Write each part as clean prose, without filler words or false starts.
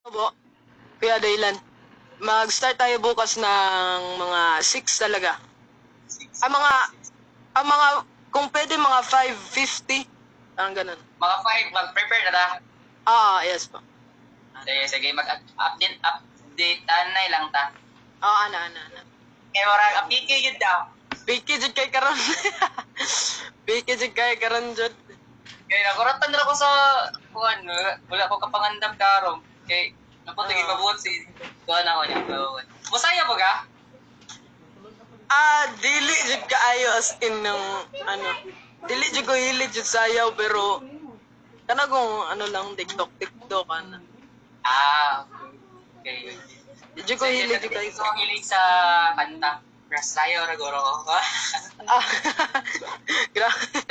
Po, Kuya Daylan. Mag-start tayo bukas ng mga 6 talaga. Ang mga, kung pwede mga 5:50. Parang ganun. Mga 5, mag-prepare na ta. Yes po. Sige, mag-update tanay lang ta. Ana. Kaya warang apiki yun daw. Piki jud kay karon. Piki jud kay karon jud. Kaya nakuratan na ako sa kuhan. Wala ko kapangandam karong. Kaya naputugin mabuot si kuhan ako niya. Masaya ba ka? Dili jud kaayo as in ng dili jud ko hilig jud sayaw pero kana kung lang TikTok ana. Okay. Jud ko hilig jud kayo. Gusto ko hilig sa kanta. Press tayo, ragoro ko. Grabe.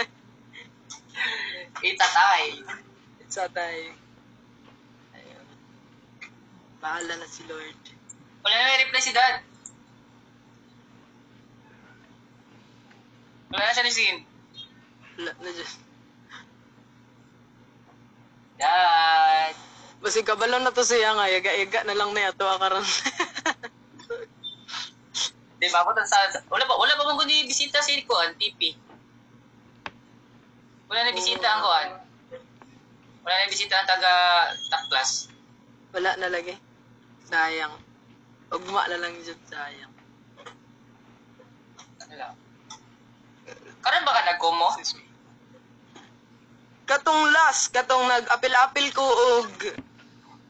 Itatay. Sa tayo. Ayun. Bahala na si Lord. Wala na may reply si Dad. Wala na siya ni Sin. Wala na dyan. Dad. Basi kabalo na to siya nga. Yaga-yaga na lang na yato akaran. Diba ako wala pa mong kundi bisita si Kuan, TP. Wala na bisita ang Kuan. Wala na bisita ang taga top class. Wala na lagi. Sayang. Ugma na lang dyan, sayang. Ano lang. Karon ba ka nagkumo? Katong nag-apil-apil ko og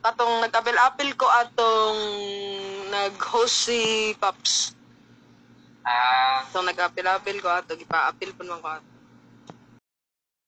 katong nag-apil-apil ko atong nag-host si Pops. Katong nag-apil-apil ko ato gipa-apil pun man ko ato.